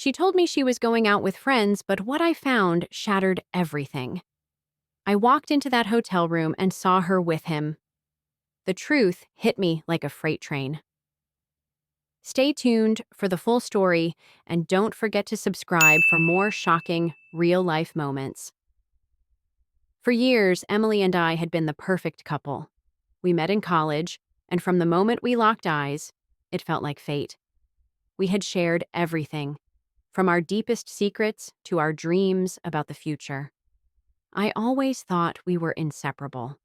She told me she was going out with friends, but what I found shattered everything. I walked into that hotel room and saw her with him. The truth hit me like a freight train. Stay tuned for the full story, and don't forget to subscribe for more shocking, real-life moments. For years, Emily and I had been the perfect couple. We met in college, and from the moment we locked eyes, it felt like fate. We had shared everything, from our deepest secrets to our dreams about the future. I always thought we were inseparable.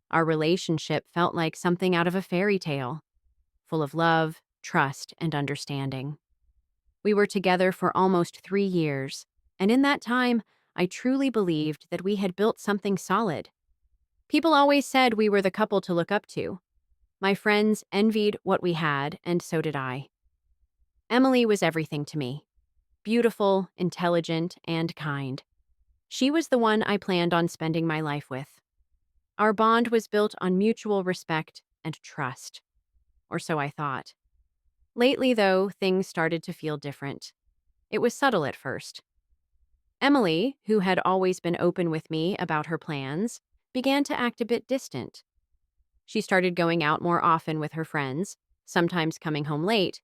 Our relationship felt like something out of a fairy tale, full of love, trust, and understanding. We were together for almost 3 years, and in that time, I truly believed that we had built something solid. People always said we were the couple to look up to. My friends envied what we had, and so did I. Emily was everything to me: beautiful, intelligent, and kind. She was the one I planned on spending my life with. Our bond was built on mutual respect and trust, or so I thought. Lately, though, things started to feel different. It was subtle at first. Emily, who had always been open with me about her plans, began to act a bit distant. She started going out more often with her friends, sometimes coming home late,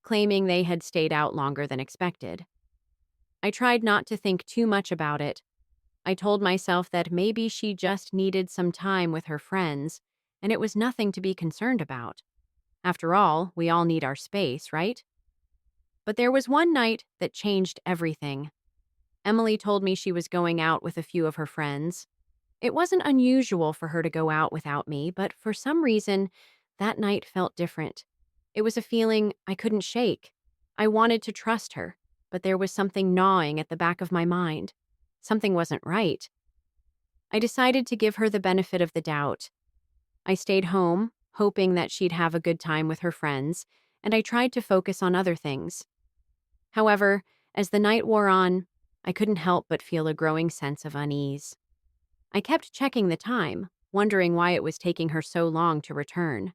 claiming they had stayed out longer than expected. I tried not to think too much about it. I told myself that maybe she just needed some time with her friends, and it was nothing to be concerned about. After all, we all need our space, right? But there was one night that changed everything. Emily told me she was going out with a few of her friends. It wasn't unusual for her to go out without me, but for some reason, that night felt different. It was a feeling I couldn't shake. I wanted to trust her, but there was something gnawing at the back of my mind. Something wasn't right. I decided to give her the benefit of the doubt. I stayed home, hoping that she'd have a good time with her friends, and I tried to focus on other things. However, as the night wore on, I couldn't help but feel a growing sense of unease. I kept checking the time, wondering why it was taking her so long to return.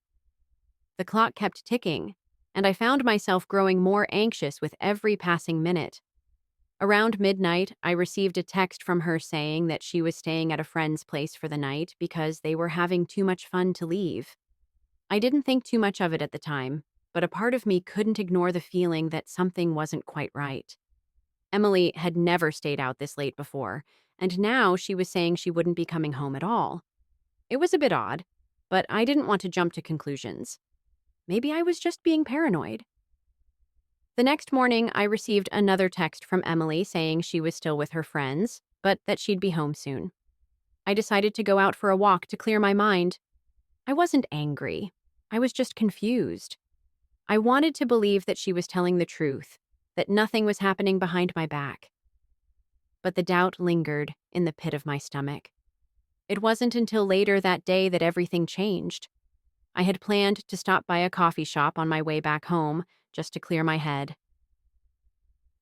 The clock kept ticking, and I found myself growing more anxious with every passing minute. Around midnight, I received a text from her saying that she was staying at a friend's place for the night because they were having too much fun to leave. I didn't think too much of it at the time, but a part of me couldn't ignore the feeling that something wasn't quite right. Emily had never stayed out this late before, and now she was saying she wouldn't be coming home at all. It was a bit odd, but I didn't want to jump to conclusions. Maybe I was just being paranoid. The next morning, I received another text from Emily saying she was still with her friends, but that she'd be home soon. I decided to go out for a walk to clear my mind. I wasn't angry. I was just confused. I wanted to believe that she was telling the truth, that nothing was happening behind my back. But the doubt lingered in the pit of my stomach. It wasn't until later that day that everything changed. I had planned to stop by a coffee shop on my way back home, just to clear my head.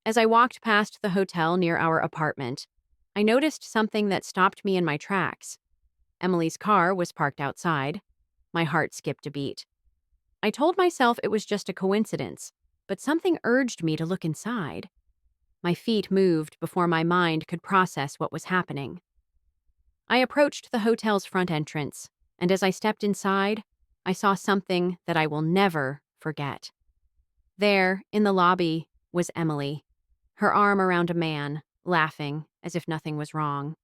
As I walked past the hotel near our apartment, I noticed something that stopped me in my tracks. Emily's car was parked outside. My heart skipped a beat. I told myself it was just a coincidence, but something urged me to look inside. My feet moved before my mind could process what was happening. I approached the hotel's front entrance, and as I stepped inside, I saw something that I will never forget. There, in the lobby, was Emily, her arm around a man, laughing as if nothing was wrong.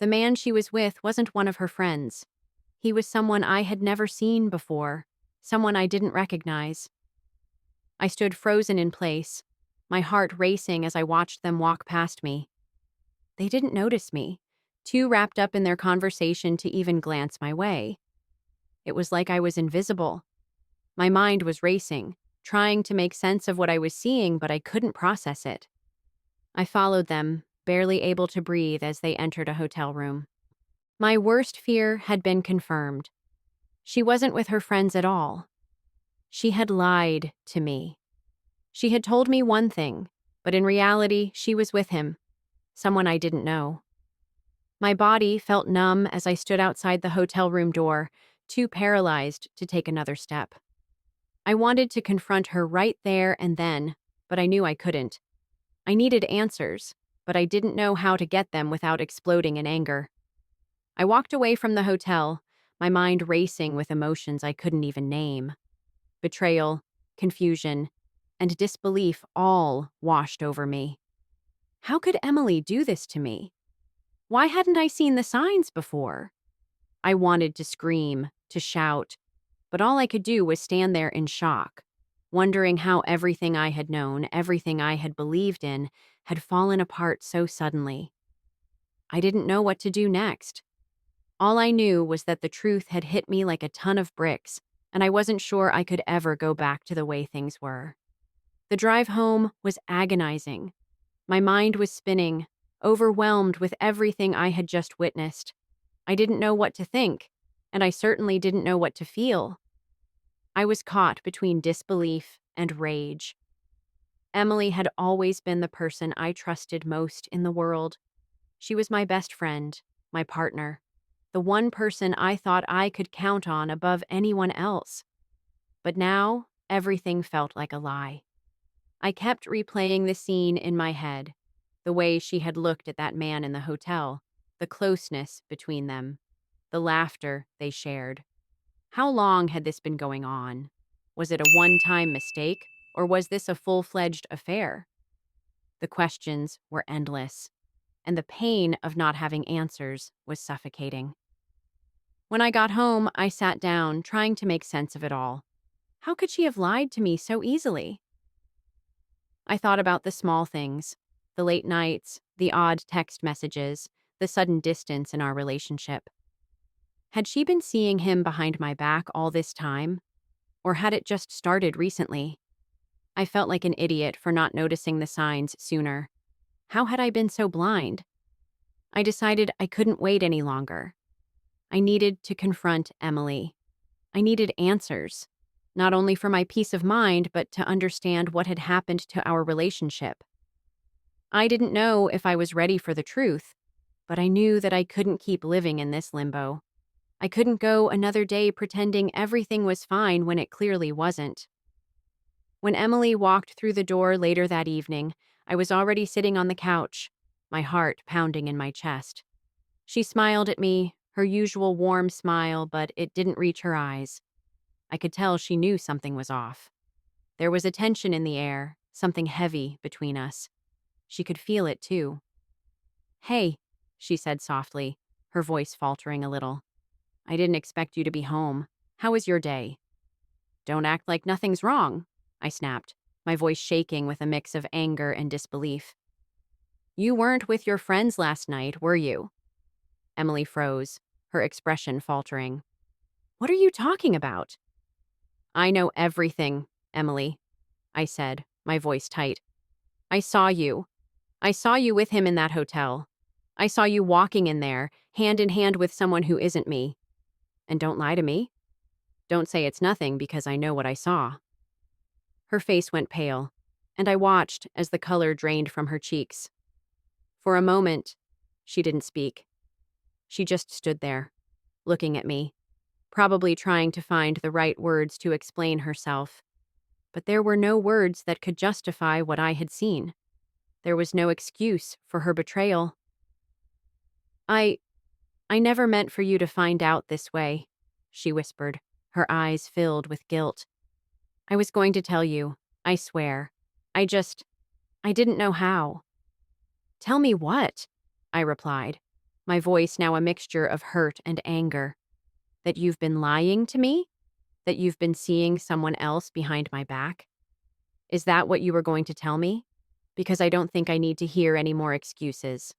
The man she was with wasn't one of her friends. He was someone I had never seen before, someone I didn't recognize. I stood frozen in place, my heart racing as I watched them walk past me. They didn't notice me, too wrapped up in their conversation to even glance my way. It was like I was invisible. My mind was racing, trying to make sense of what I was seeing, but I couldn't process it. I followed them, barely able to breathe as they entered a hotel room. My worst fear had been confirmed. She wasn't with her friends at all. She had lied to me. She had told me one thing, but in reality, she was with him, someone I didn't know. My body felt numb as I stood outside the hotel room door, too paralyzed to take another step. I wanted to confront her right there and then, but I knew I couldn't. I needed answers, but I didn't know how to get them without exploding in anger. I walked away from the hotel, my mind racing with emotions I couldn't even name. Betrayal, confusion, and disbelief all washed over me. How could Emily do this to me? Why hadn't I seen the signs before? I wanted to scream, to shout, but all I could do was stand there in shock, wondering how everything I had known, everything I had believed in, had fallen apart so suddenly. I didn't know what to do next. All I knew was that the truth had hit me like a ton of bricks, and I wasn't sure I could ever go back to the way things were. The drive home was agonizing. My mind was spinning, overwhelmed with everything I had just witnessed. I didn't know what to think, and I certainly didn't know what to feel. I was caught between disbelief and rage. Emily had always been the person I trusted most in the world. She was my best friend, my partner, the one person I thought I could count on above anyone else. But now, everything felt like a lie. I kept replaying the scene in my head, the way she had looked at that man in the hotel, the closeness between them, the laughter they shared. How long had this been going on? Was it a one-time mistake, or was this a full-fledged affair? The questions were endless, and the pain of not having answers was suffocating. When I got home, I sat down, trying to make sense of it all. How could she have lied to me so easily? I thought about the small things, the late nights, the odd text messages, the sudden distance in our relationship. Had she been seeing him behind my back all this time? Or had it just started recently? I felt like an idiot for not noticing the signs sooner. How had I been so blind? I decided I couldn't wait any longer. I needed to confront Emily. I needed answers, not only for my peace of mind, but to understand what had happened to our relationship. I didn't know if I was ready for the truth, but I knew that I couldn't keep living in this limbo. I couldn't go another day pretending everything was fine when it clearly wasn't. When Emily walked through the door later that evening, I was already sitting on the couch, my heart pounding in my chest. She smiled at me, her usual warm smile, but it didn't reach her eyes. I could tell she knew something was off. There was a tension in the air, something heavy between us. She could feel it, too. "Hey," she said softly, her voice faltering a little. "I didn't expect you to be home. How was your day?" "Don't act like nothing's wrong," I snapped, my voice shaking with a mix of anger and disbelief. "You weren't with your friends last night, were you?" Emily froze, her expression faltering. "What are you talking about?" "I know everything, Emily," I said, my voice tight. "I saw you. I saw you with him in that hotel. I saw you walking in there, hand in hand with someone who isn't me. And don't lie to me. Don't say it's nothing because I know what I saw." Her face went pale, and I watched as the color drained from her cheeks. For a moment, she didn't speak. She just stood there, looking at me, probably trying to find the right words to explain herself. But there were no words that could justify what I had seen. There was no excuse for her betrayal. I never meant for you to find out this way," she whispered, her eyes filled with guilt. "I was going to tell you, I swear. I didn't know how." "Tell me what?" I replied, my voice now a mixture of hurt and anger. "That you've been lying to me? That you've been seeing someone else behind my back? Is that what you were going to tell me? Because I don't think I need to hear any more excuses."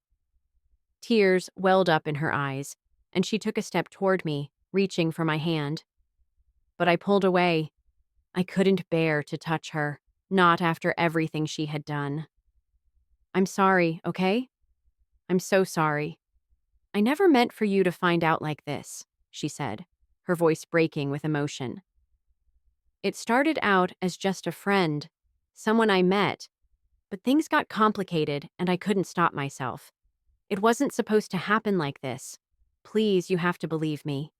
Tears welled up in her eyes, and she took a step toward me, reaching for my hand. But I pulled away. I couldn't bear to touch her, not after everything she had done. "I'm sorry, okay? I'm so sorry. I never meant for you to find out like this," she said, her voice breaking with emotion. "It started out as just a friend, someone I met, but things got complicated and I couldn't stop myself. It wasn't supposed to happen like this. Please, you have to believe me."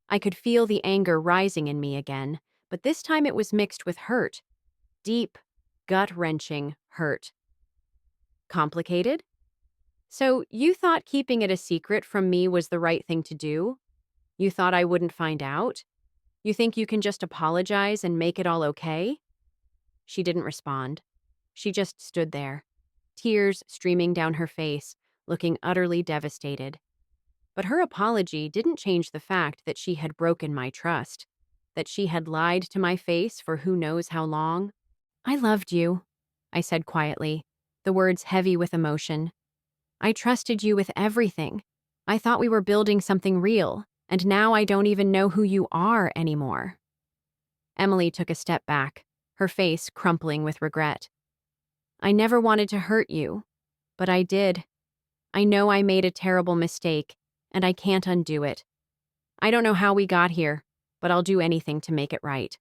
I could feel the anger rising in me again, but this time it was mixed with hurt. Deep, gut-wrenching hurt. Complicated? So you thought keeping it a secret from me was the right thing to do? You thought I wouldn't find out? You think you can just apologize and make it all okay? She didn't respond. She just stood there, tears streaming down her face, looking utterly devastated. But her apology didn't change the fact that she had broken my trust, that she had lied to my face for who knows how long. I loved you, I said quietly, the words heavy with emotion. I trusted you with everything. I thought we were building something real, and now I don't even know who you are anymore. Emily took a step back, her face crumpling with regret. I never wanted to hurt you, but I did. I know I made a terrible mistake, and I can't undo it. I don't know how we got here, but I'll do anything to make it right.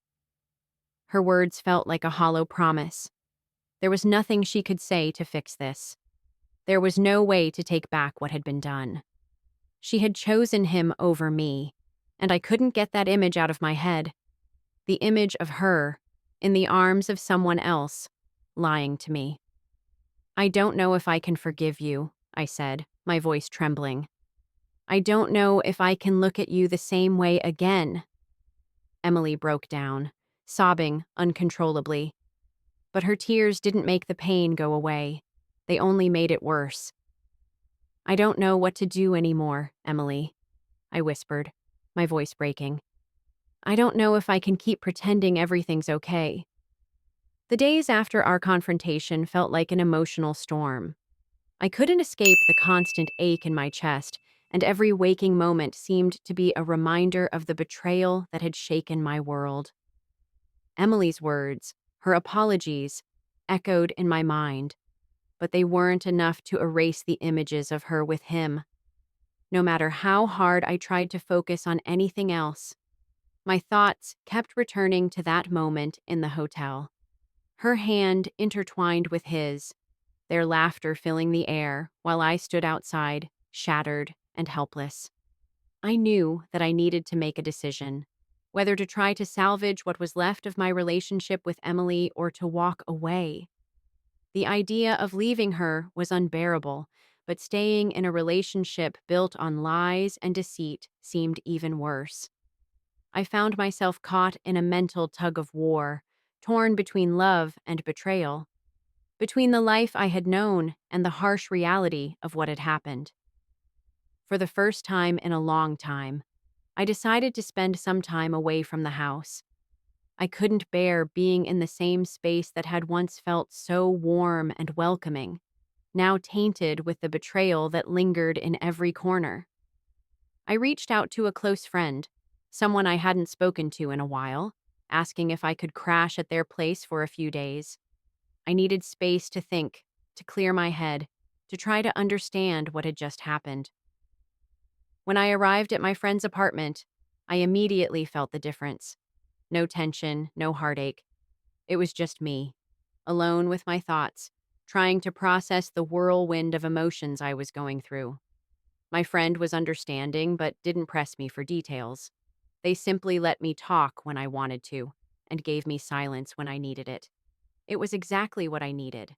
Her words felt like a hollow promise. There was nothing she could say to fix this. There was no way to take back what had been done. She had chosen him over me, and I couldn't get that image out of my head. The image of her, in the arms of someone else, lying to me. I don't know if I can forgive you, I said, my voice trembling. I don't know if I can look at you the same way again. Emily broke down, sobbing uncontrollably. But her tears didn't make the pain go away. They only made it worse. I don't know what to do anymore, Emily, I whispered, my voice breaking. I don't know if I can keep pretending everything's okay. The days after our confrontation felt like an emotional storm. I couldn't escape the constant ache in my chest, and every waking moment seemed to be a reminder of the betrayal that had shaken my world. Emily's words, her apologies, echoed in my mind, but they weren't enough to erase the images of her with him. No matter how hard I tried to focus on anything else, my thoughts kept returning to that moment in the hotel. Her hand intertwined with his, their laughter filling the air while I stood outside, shattered and helpless. I knew that I needed to make a decision, whether to try to salvage what was left of my relationship with Emily or to walk away. The idea of leaving her was unbearable, but staying in a relationship built on lies and deceit seemed even worse. I found myself caught in a mental tug of war, torn between love and betrayal, between the life I had known and the harsh reality of what had happened. For the first time in a long time, I decided to spend some time away from the house. I couldn't bear being in the same space that had once felt so warm and welcoming, now tainted with the betrayal that lingered in every corner. I reached out to a close friend, someone I hadn't spoken to in a while, asking if I could crash at their place for a few days. I needed space to think, to clear my head, to try to understand what had just happened. When I arrived at my friend's apartment, I immediately felt the difference. No tension, no heartache. It was just me, alone with my thoughts, trying to process the whirlwind of emotions I was going through. My friend was understanding, but didn't press me for details. They simply let me talk when I wanted to, and gave me silence when I needed it. It was exactly what I needed.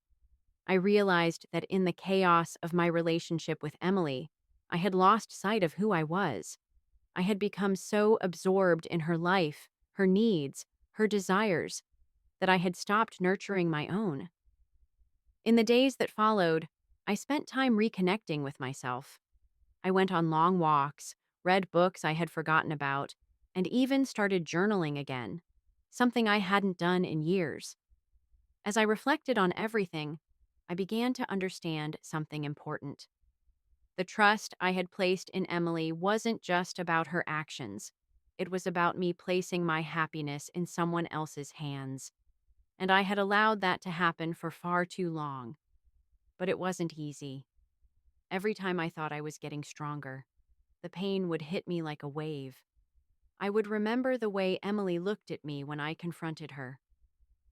I realized that in the chaos of my relationship with Emily, I had lost sight of who I was. I had become so absorbed in her life, her needs, her desires, that I had stopped nurturing my own. In the days that followed, I spent time reconnecting with myself. I went on long walks, read books I had forgotten about, and even started journaling again, something I hadn't done in years. As I reflected on everything, I began to understand something important. The trust I had placed in Emily wasn't just about her actions. It was about me placing my happiness in someone else's hands. And I had allowed that to happen for far too long. But it wasn't easy. Every time I thought I was getting stronger, the pain would hit me like a wave. I would remember the way Emily looked at me when I confronted her,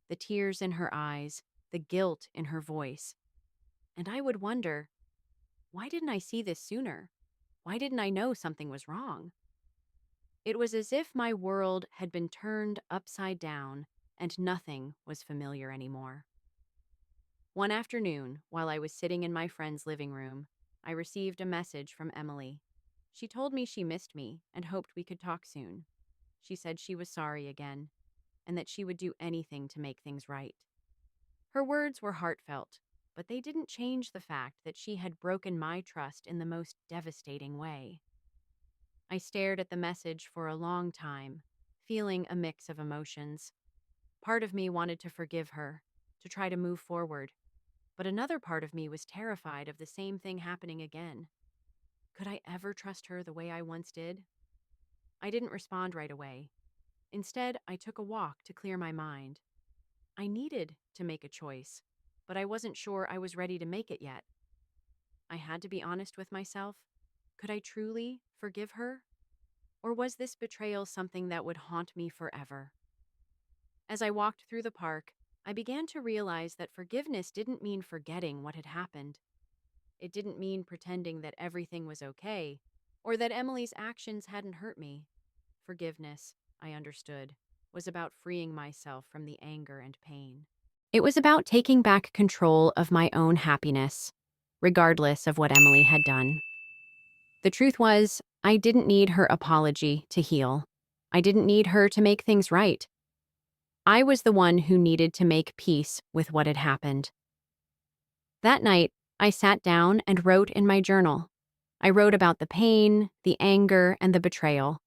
the tears in her eyes, the guilt in her voice. And I would wonder, why didn't I see this sooner? Why didn't I know something was wrong? It was as if my world had been turned upside down and nothing was familiar anymore. One afternoon, while I was sitting in my friend's living room, I received a message from Emily. She told me she missed me and hoped we could talk soon. She said she was sorry again and that she would do anything to make things right. Her words were heartfelt, but they didn't change the fact that she had broken my trust in the most devastating way. I stared at the message for a long time, feeling a mix of emotions. Part of me wanted to forgive her, to try to move forward, but another part of me was terrified of the same thing happening again. Could I ever trust her the way I once did? I didn't respond right away. Instead, I took a walk to clear my mind. I needed to make a choice, but I wasn't sure I was ready to make it yet. I had to be honest with myself. Could I truly forgive her? Or was this betrayal something that would haunt me forever? As I walked through the park, I began to realize that forgiveness didn't mean forgetting what had happened. It didn't mean pretending that everything was okay, or that Emily's actions hadn't hurt me. Forgiveness, I understood, was about freeing myself from the anger and pain. It was about taking back control of my own happiness, regardless of what Emily had done. The truth was, I didn't need her apology to heal. I didn't need her to make things right. I was the one who needed to make peace with what had happened. That night, I sat down and wrote in my journal. I wrote about the pain, the anger, and the betrayal.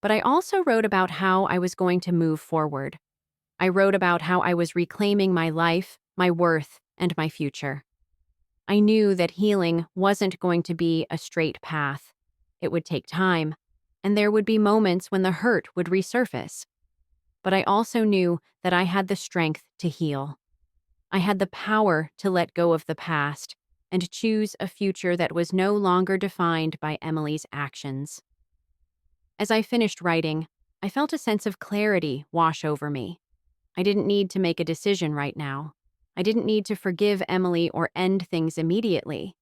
But I also wrote about how I was going to move forward. I wrote about how I was reclaiming my life, my worth, and my future. I knew that healing wasn't going to be a straight path. It would take time, and there would be moments when the hurt would resurface. But I also knew that I had the strength to heal. I had the power to let go of the past and choose a future that was no longer defined by Emily's actions. As I finished writing, I felt a sense of clarity wash over me. I didn't need to make a decision right now. I didn't need to forgive Emily or end things immediately.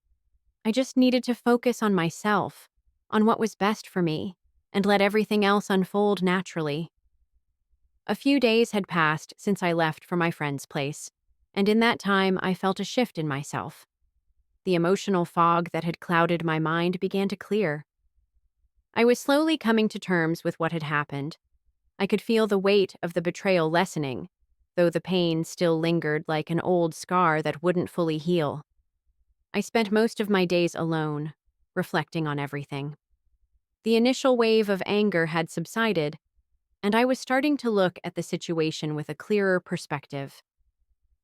I just needed to focus on myself, on what was best for me, and let everything else unfold naturally. A few days had passed since I left for my friend's place, and in that time I felt a shift in myself. The emotional fog that had clouded my mind began to clear. I was slowly coming to terms with what had happened. I could feel the weight of the betrayal lessening, though the pain still lingered like an old scar that wouldn't fully heal. I spent most of my days alone, reflecting on everything. The initial wave of anger had subsided, and I was starting to look at the situation with a clearer perspective.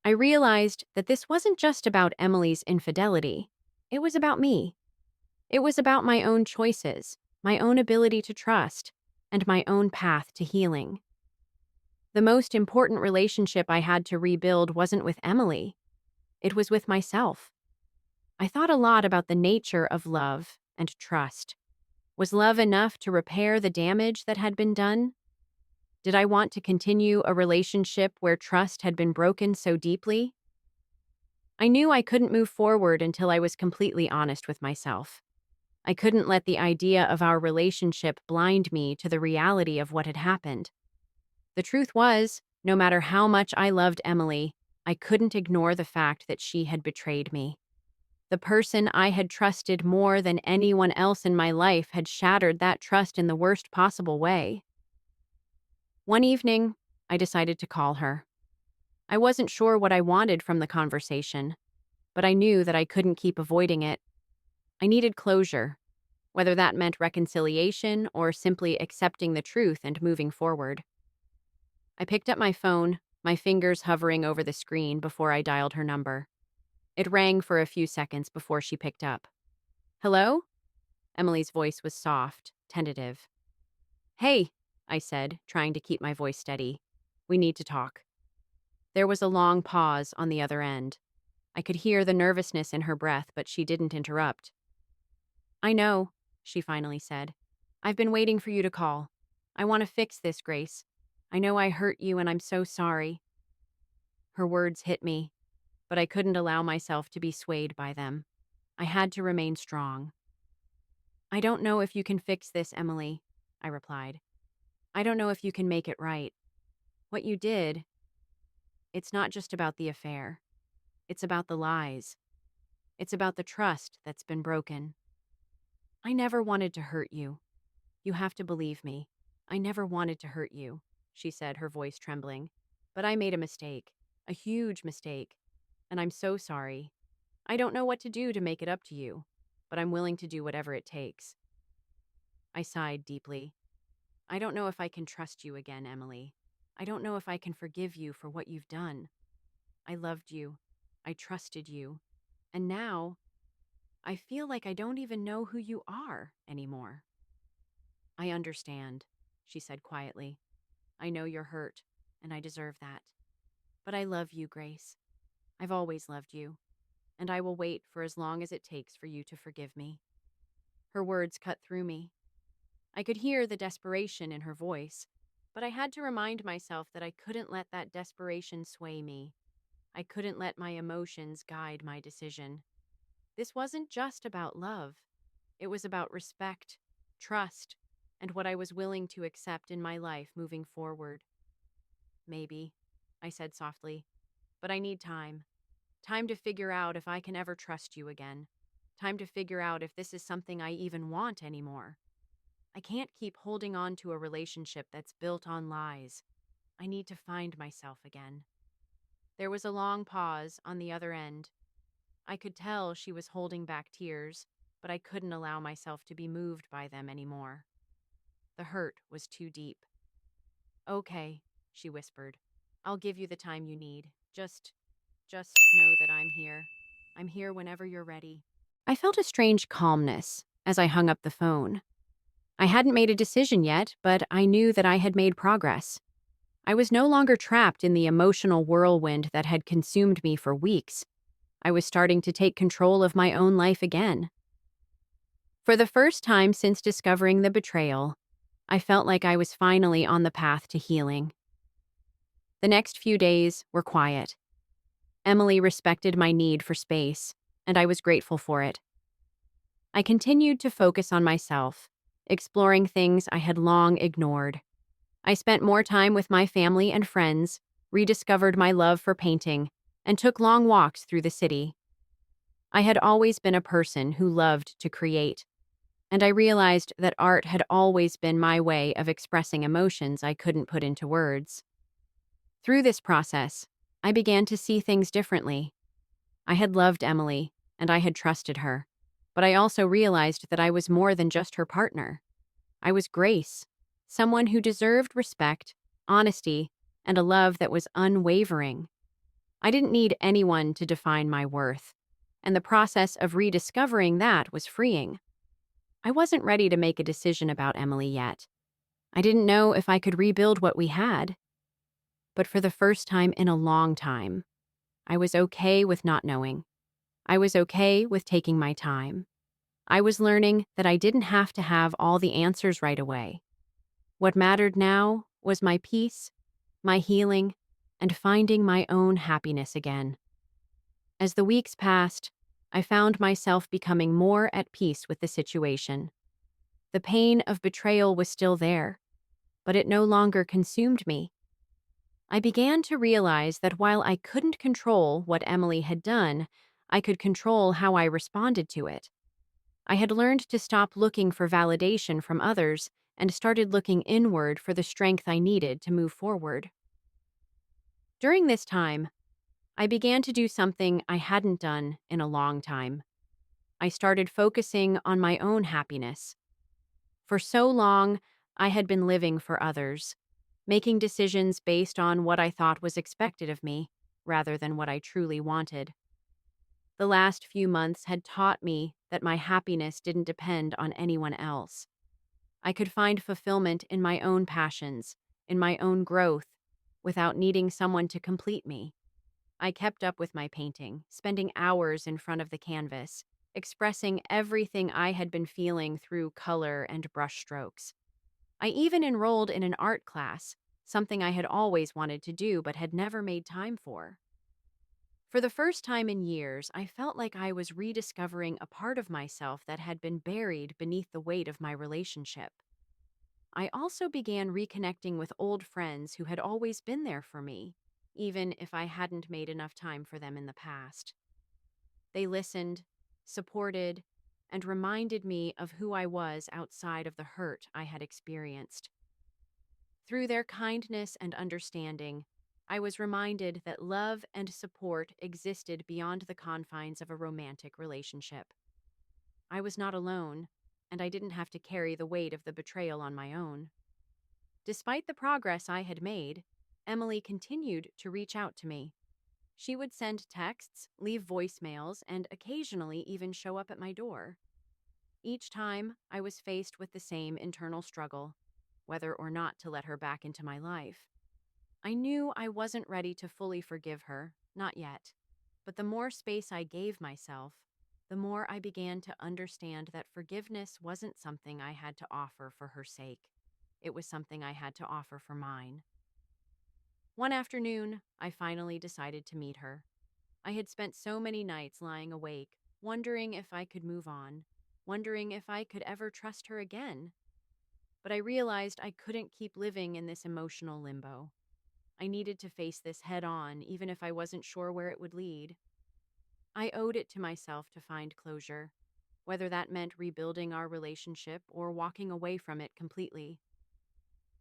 I realized that this wasn't just about Emily's infidelity. It was about me. It was about my own choices, my own ability to trust, and my own path to healing. The most important relationship I had to rebuild wasn't with Emily. It was with myself. I thought a lot about the nature of love and trust. Was love enough to repair the damage that had been done? Did I want to continue a relationship where trust had been broken so deeply? I knew I couldn't move forward until I was completely honest with myself. I couldn't let the idea of our relationship blind me to the reality of what had happened. The truth was, no matter how much I loved Emily, I couldn't ignore the fact that she had betrayed me. The person I had trusted more than anyone else in my life had shattered that trust in the worst possible way. One evening, I decided to call her. I wasn't sure what I wanted from the conversation, but I knew that I couldn't keep avoiding it. I needed closure, whether that meant reconciliation or simply accepting the truth and moving forward. I picked up my phone, my fingers hovering over the screen before I dialed her number. It rang for a few seconds before she picked up. "Hello?" Emily's voice was soft, tentative. "Hey," I said, trying to keep my voice steady. "We need to talk." There was a long pause on the other end. I could hear the nervousness in her breath, but she didn't interrupt. "I know," she finally said. "I've been waiting for you to call. I want to fix this, Grace. I know I hurt you and I'm so sorry." Her words hit me, but I couldn't allow myself to be swayed by them. I had to remain strong. "I don't know if you can fix this, Emily," I replied. "I don't know if you can make it right. What you did, it's not just about the affair. It's about the lies. It's about the trust that's been broken. I never wanted to hurt you. You have to believe me. I never wanted to hurt you, she said, her voice trembling. But I made a mistake, a huge mistake, and I'm so sorry. I don't know what to do to make it up to you, but I'm willing to do whatever it takes. I sighed deeply. I don't know if I can trust you again, Emily. I don't know if I can forgive you for what you've done. I loved you. I trusted you. And now, I feel like I don't even know who you are anymore. I understand, she said quietly. I know you're hurt, and I deserve that. But I love you, Grace. I've always loved you, and I will wait for as long as it takes for you to forgive me. Her words cut through me. I could hear the desperation in her voice, but I had to remind myself that I couldn't let that desperation sway me. I couldn't let my emotions guide my decision. This wasn't just about love. It was about respect, trust, and what I was willing to accept in my life moving forward. Maybe, I said softly, but I need time. Time to figure out if I can ever trust you again. Time to figure out if this is something I even want anymore. I can't keep holding on to a relationship that's built on lies. I need to find myself again. There was a long pause on the other end. I could tell she was holding back tears, but I couldn't allow myself to be moved by them anymore. The hurt was too deep. Okay, she whispered. I'll give you the time you need. Just know that I'm here. I'm here whenever you're ready. I felt a strange calmness as I hung up the phone. I hadn't made a decision yet, but I knew that I had made progress. I was no longer trapped in the emotional whirlwind that had consumed me for weeks. I was starting to take control of my own life again. For the first time since discovering the betrayal, I felt like I was finally on the path to healing. The next few days were quiet. Emily respected my need for space, and I was grateful for it. I continued to focus on myself, exploring things I had long ignored. I spent more time with my family and friends, rediscovered my love for painting, and took long walks through the city. I had always been a person who loved to create, and I realized that art had always been my way of expressing emotions I couldn't put into words. Through this process, I began to see things differently. I had loved Emily, and I had trusted her, but I also realized that I was more than just her partner. I was Grace, someone who deserved respect, honesty, and a love that was unwavering. I didn't need anyone to define my worth, and the process of rediscovering that was freeing. I wasn't ready to make a decision about Emily yet. I didn't know if I could rebuild what we had. But for the first time in a long time, I was okay with not knowing. I was okay with taking my time. I was learning that I didn't have to have all the answers right away. What mattered now was my peace, my healing, and finding my own happiness again. As the weeks passed, I found myself becoming more at peace with the situation. The pain of betrayal was still there, but it no longer consumed me. I began to realize that while I couldn't control what Emily had done, I could control how I responded to it. I had learned to stop looking for validation from others and started looking inward for the strength I needed to move forward. During this time, I began to do something I hadn't done in a long time. I started focusing on my own happiness. For so long, I had been living for others, making decisions based on what I thought was expected of me, rather than what I truly wanted. The last few months had taught me that my happiness didn't depend on anyone else. I could find fulfillment in my own passions, in my own growth, without needing someone to complete me. I kept up with my painting, spending hours in front of the canvas, expressing everything I had been feeling through color and brushstrokes. I even enrolled in an art class, something I had always wanted to do but had never made time for. For the first time in years, I felt like I was rediscovering a part of myself that had been buried beneath the weight of my relationship. I also began reconnecting with old friends who had always been there for me. even if I hadn't made enough time for them in the past. They listened, supported, and reminded me of who I was outside of the hurt I had experienced. Through their kindness and understanding, I was reminded that love and support existed beyond the confines of a romantic relationship. I was not alone, and I didn't have to carry the weight of the betrayal on my own. Despite the progress I had made, Emily continued to reach out to me. She would send texts, leave voicemails, and occasionally even show up at my door. Each time, I was faced with the same internal struggle, whether or not to let her back into my life. I knew I wasn't ready to fully forgive her, not yet. But the more space I gave myself, the more I began to understand that forgiveness wasn't something I had to offer for her sake. It was something I had to offer for mine. One afternoon, I finally decided to meet her. I had spent so many nights lying awake, wondering if I could move on, wondering if I could ever trust her again. But I realized I couldn't keep living in this emotional limbo. I needed to face this head on, even if I wasn't sure where it would lead. I owed it to myself to find closure, whether that meant rebuilding our relationship or walking away from it completely.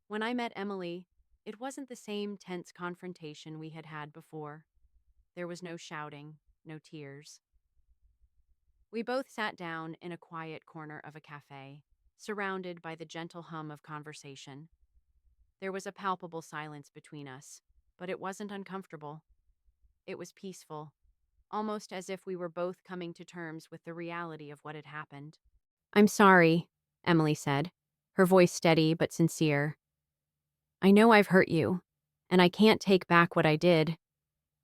When I met Emily, it wasn't the same tense confrontation we had had before. There was no shouting, no tears. We both sat down in a quiet corner of a cafe, surrounded by the gentle hum of conversation. There was a palpable silence between us, but it wasn't uncomfortable. It was peaceful, almost as if we were both coming to terms with the reality of what had happened. "I'm sorry," Emily said, her voice steady but sincere. "I know I've hurt you, and I can't take back what I did.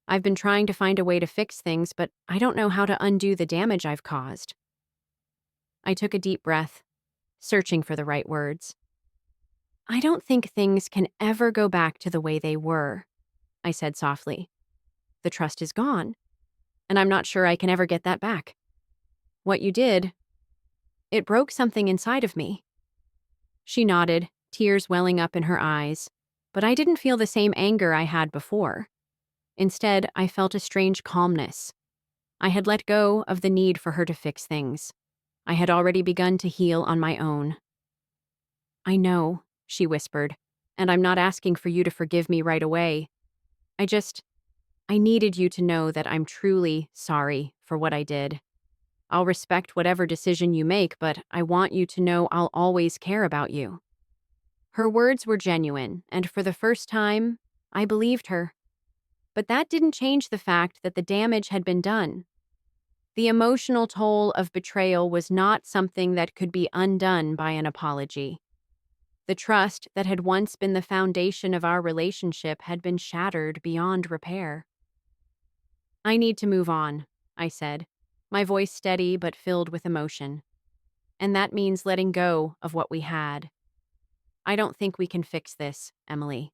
I've been trying to find a way to fix things, but I don't know how to undo the damage I've caused." I took a deep breath, searching for the right words. "I don't think things can ever go back to the way they were," I said softly. "The trust is gone, and I'm not sure I can ever get that back. What you did, it broke something inside of me." She nodded, tears welling up in her eyes, but I didn't feel the same anger I had before. Instead, I felt a strange calmness. I had let go of the need for her to fix things. I had already begun to heal on my own. "I know," she whispered, "and I'm not asking for you to forgive me right away. I just, I needed you to know that I'm truly sorry for what I did. I'll respect whatever decision you make, but I want you to know I'll always care about you." Her words were genuine, and for the first time, I believed her. But that didn't change the fact that the damage had been done. The emotional toll of betrayal was not something that could be undone by an apology. The trust that had once been the foundation of our relationship had been shattered beyond repair. "I need to move on," I said, my voice steady but filled with emotion. "And that means letting go of what we had. I don't think we can fix this, Emily.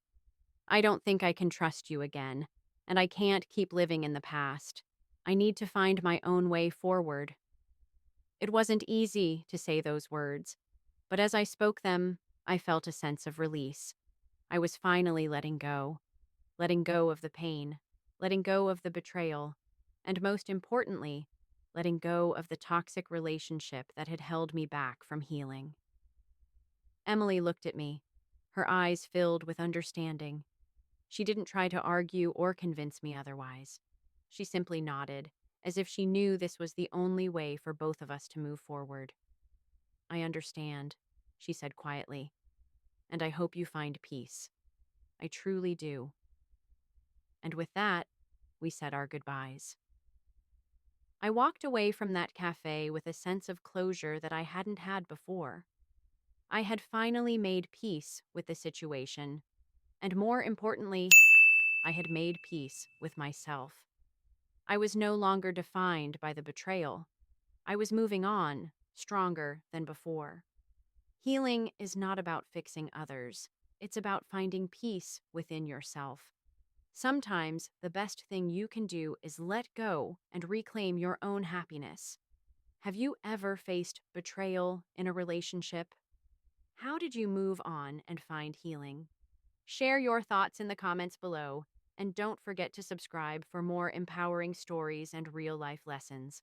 I don't think I can trust you again, and I can't keep living in the past. I need to find my own way forward." It wasn't easy to say those words, but as I spoke them, I felt a sense of release. I was finally letting go of the pain, letting go of the betrayal, and most importantly, letting go of the toxic relationship that had held me back from healing. Emily looked at me, her eyes filled with understanding. She didn't try to argue or convince me otherwise. She simply nodded, as if she knew this was the only way for both of us to move forward. "I understand," she said quietly, "and I hope you find peace. I truly do." And with that, we said our goodbyes. I walked away from that cafe with a sense of closure that I hadn't had before. I had finally made peace with the situation, and more importantly, I had made peace with myself. I was no longer defined by the betrayal. I was moving on, stronger than before. Healing is not about fixing others. It's about finding peace within yourself. Sometimes the best thing you can do is let go and reclaim your own happiness. Have you ever faced betrayal in a relationship? How did you move on and find healing? Share your thoughts in the comments below, and don't forget to subscribe for more empowering stories and real life lessons.